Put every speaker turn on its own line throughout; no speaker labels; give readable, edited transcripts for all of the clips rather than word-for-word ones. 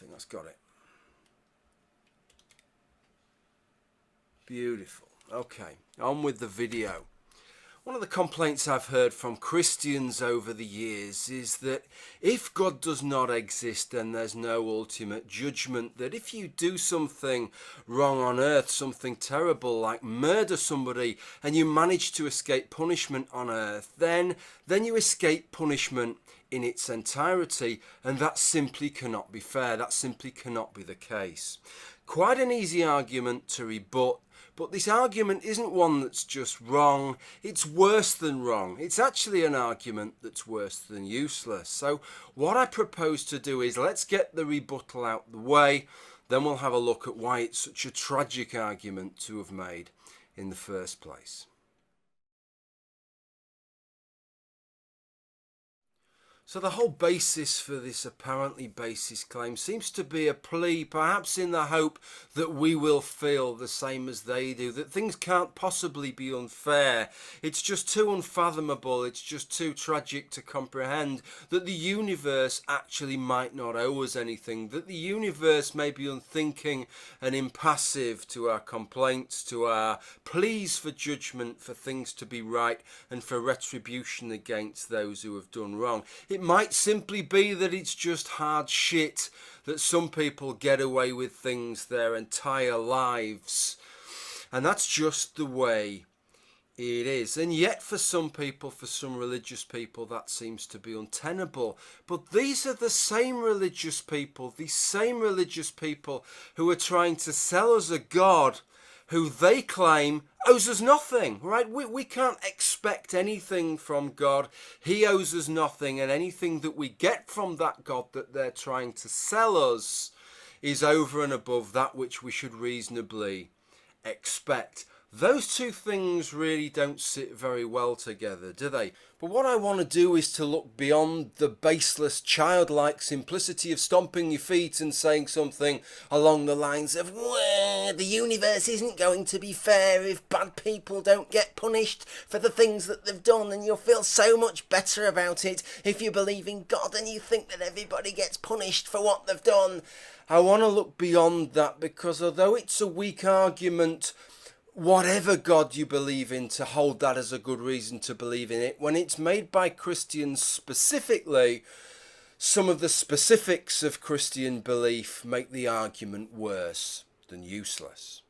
think that's got it. Beautiful. Okay, on with the video. One of the complaints I've heard from Christians over the years is that if God does not exist, then there's no ultimate judgment. That if you do something wrong on earth, something terrible like murder somebody, and you manage to escape punishment on earth, then you escape punishment in its entirety, and that simply cannot be fair. That simply cannot be the case. Quite an easy argument to rebut. But this argument isn't one that's just wrong, it's worse than wrong. It's actually an argument that's worse than useless. So what I propose to do is let's get the rebuttal out the way, then we'll have a look at why it's such a tragic argument to have made in the first place. So the whole basis for this apparently baseless claim seems to be a plea, perhaps in the hope that we will feel the same as they do, that things can't possibly be unfair. It's just too unfathomable, it's just too tragic to comprehend that the universe actually might not owe us anything, that the universe may be unthinking and impassive to our complaints, to our pleas for judgment, for things to be right and for retribution against those who have done wrong. It might simply be that it's just hard shit, that some people get away with things their entire lives, and that's just the way it is. And yet for some people, for some religious people, that seems to be untenable. But these are the same religious people, who are trying to sell us a God who they claim owes us nothing, right? We can't expect anything from God. He owes us nothing, and anything that we get from that God that they're trying to sell us is over and above that which we should reasonably expect. Those two things really don't sit very well together, do they? But what I want to do is to look beyond the baseless, childlike simplicity of stomping your feet and saying something along the lines of, well, the universe isn't going to be fair if bad people don't get punished for the things that they've done, and you'll feel so much better about it if you believe in God and you think that everybody gets punished for what they've done. I want to look beyond that, because although it's a weak argument, whatever God you believe in, to hold that as a good reason to believe in it, when it's made by Christians specifically, some of the specifics of Christian belief make the argument worse than useless.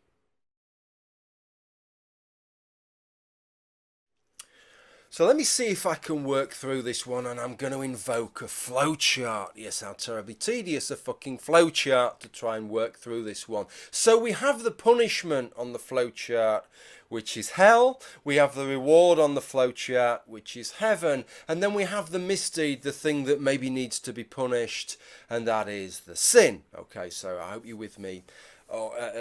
So let me see if I can work through this one, and I'm going to invoke a flowchart. Yes, how terribly tedious a fucking flowchart to try and work through this one. So we have the punishment on the flowchart, which is hell. We have the reward on the flowchart, which is heaven. And then we have the misdeed, the thing that maybe needs to be punished, and that is the sin. Okay, so I hope you're with me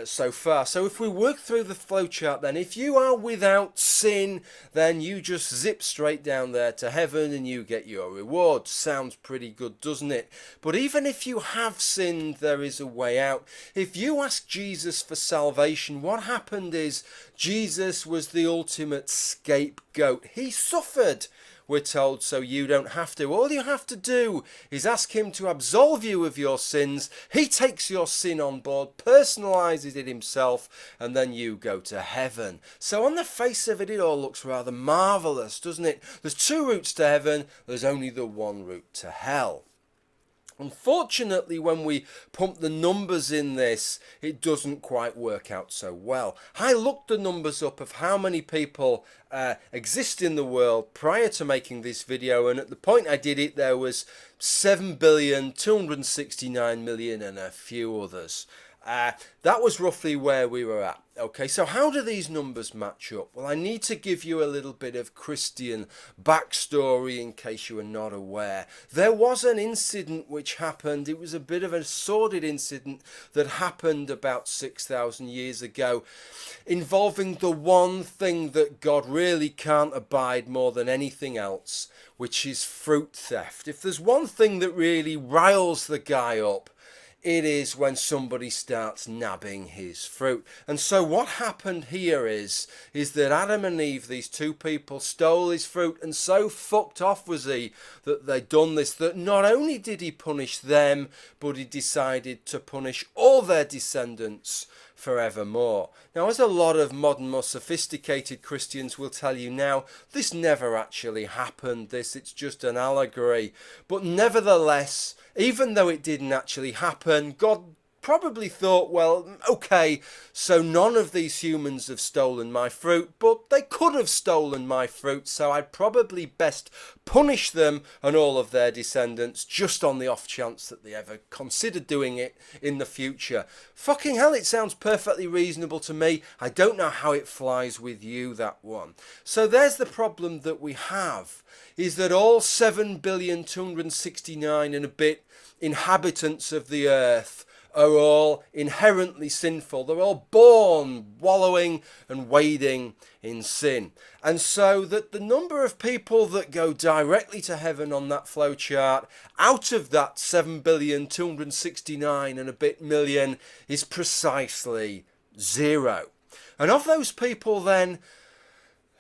so far. So if we work through the flowchart, then if you are without sin, then you just zip straight down there to heaven and you get your reward. Sounds pretty good, doesn't it? But even if you have sinned, there is a way out. If you ask Jesus for salvation, what happened is Jesus was the ultimate scapegoat. He suffered, we're told, so you don't have to. All you have to do is ask him to absolve you of your sins. He takes your sin on board, personalises it himself, and then you go to heaven. So on the face of it, it all looks rather marvellous, doesn't it? There's two routes to heaven, there's only the one route to hell. Unfortunately, when we pump the numbers in this, it doesn't quite work out so well. I looked the numbers up of how many people exist in the world prior to making this video, and at the point I did it, there was 7,269,000,000 and a few others. That was roughly where we were at. Okay, so how do these numbers match up? Well, I need to give you a little bit of Christian backstory in case you are not aware. There was an incident which happened. It was a bit of a sordid incident that happened about 6,000 years ago, involving the one thing that God really can't abide more than anything else, which is fruit theft. If there's one thing that really riles the guy up, it is when somebody starts nabbing his fruit. And so what happened here is that Adam and Eve, these two people, stole his fruit, and so fucked off was he that they'd done this, that not only did he punish them, but he decided to punish all their descendants forevermore. Now, as a lot of modern, more sophisticated Christians will tell you now, this never actually happened. It's just an allegory. But nevertheless, even though it didn't actually happen, God probably thought, well, okay, so none of these humans have stolen my fruit, but they could have stolen my fruit, so I'd probably best punish them and all of their descendants just on the off chance that they ever consider doing it in the future. Fucking hell, it sounds perfectly reasonable to me. I don't know how it flies with you, that one. So there's the problem that we have, is that all 7,269 and a bit inhabitants of the earth are all inherently sinful. They're all born wallowing and wading in sin. And so that the number of people that go directly to heaven on that flowchart out of that 7,269 and a bit million is precisely 0. And of those people then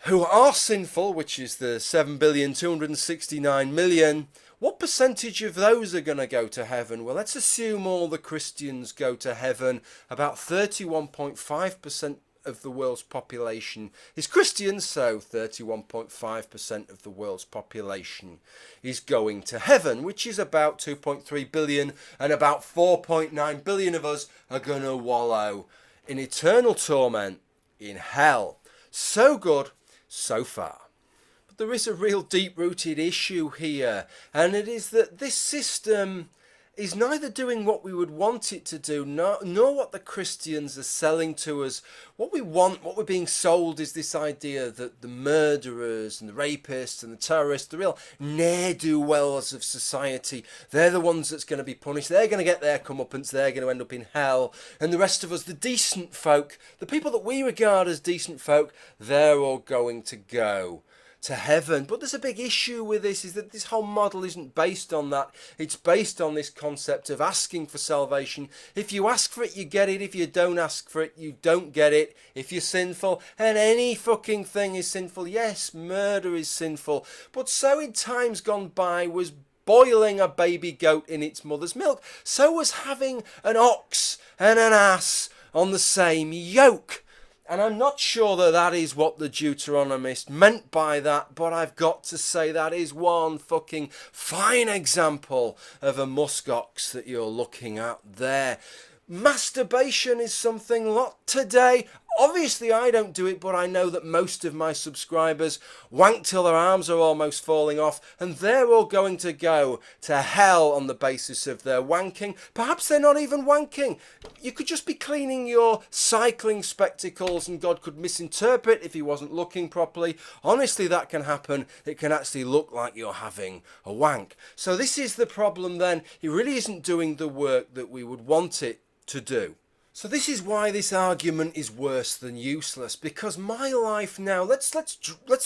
who are sinful, which is the 7,269,000,000, what percentage of those are going to go to heaven? Well, let's assume all the Christians go to heaven. About 31.5% of the world's population is Christian, so 31.5% of the world's population is going to heaven, which is about 2.3 billion, and about 4.9 billion of us are going to wallow in eternal torment in hell. So good, so far. There is a real deep-rooted issue here, and it is that this system is neither doing what we would want it to do, nor what the Christians are selling to us. What we want, what we're being sold, is this idea that the murderers and the rapists and the terrorists, the real ne'er-do-wells of society, they're the ones that's going to be punished. They're going to get their comeuppance. They're going to end up in hell. And the rest of us, the decent folk, the people that we regard as decent folk, they're all going to go to heaven. But there's a big issue with this, is that this whole model isn't based on that. It's based on this concept of asking for salvation. If you ask for it, you get it. If you don't ask for it, you don't get it. If you're sinful, and any fucking thing is sinful. Yes, murder is sinful, but so in times gone by was boiling a baby goat in its mother's milk. So was having an ox and an ass on the same yoke. And I'm not sure that that is what the Deuteronomist meant by that, but I've got to say that is one fucking fine example of a muskox that you're looking at there. Masturbation is something lot today. Obviously I don't do it, but I know that most of my subscribers wank till their arms are almost falling off, and they're all going to go to hell on the basis of their wanking. Perhaps they're not even wanking. You could just be cleaning your cycling spectacles and God could misinterpret if he wasn't looking properly. Honestly, that can happen. It can actually look like you're having a wank. So this is the problem then. It really isn't doing the work that we would want it to do. So this is why this argument is worse than useless, because my life now, let's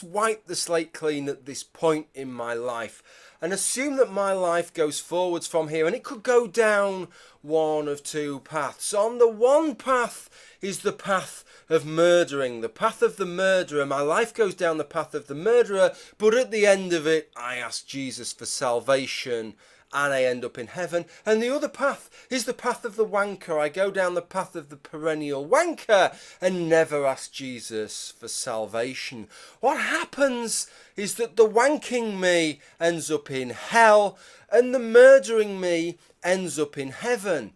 wipe the slate clean at this point in my life and assume that my life goes forwards from here, and it could go down one of two paths. On the one path is the path of murdering, the path of the murderer. My life goes down the path of the murderer, but at the end of it I ask Jesus for salvation and I end up in heaven. And the other path is the path of the wanker. I go down the path of the perennial wanker and never ask Jesus for salvation. What happens is that the wanking me ends up in hell and the murdering me ends up in heaven.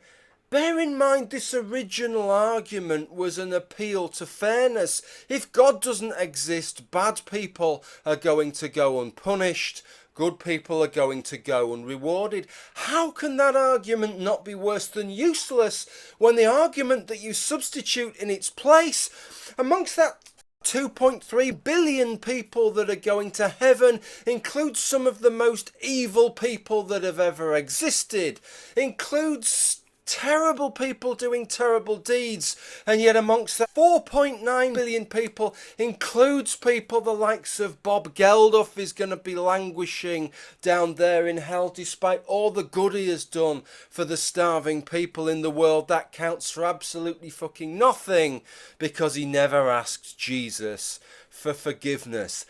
Bear in mind, this original argument was an appeal to fairness. If God doesn't exist, bad people are going to go unpunished. Good people are going to go unrewarded. How can that argument not be worse than useless when the argument that you substitute in its place amongst that 2.3 billion people that are going to heaven includes some of the most evil people that have ever existed, includes terrible people doing terrible deeds, and yet amongst that 4.9 billion people includes people the likes of Bob Geldof is going to be languishing down there in hell despite all the good he has done for the starving people in the world. That counts for absolutely fucking nothing because he never asked Jesus for forgiveness.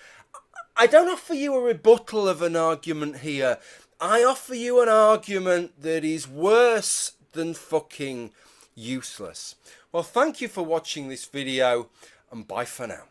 I don't offer you a rebuttal of an argument here. I offer you an argument that is worse than fucking useless. Well, thank you for watching this video, and bye for now.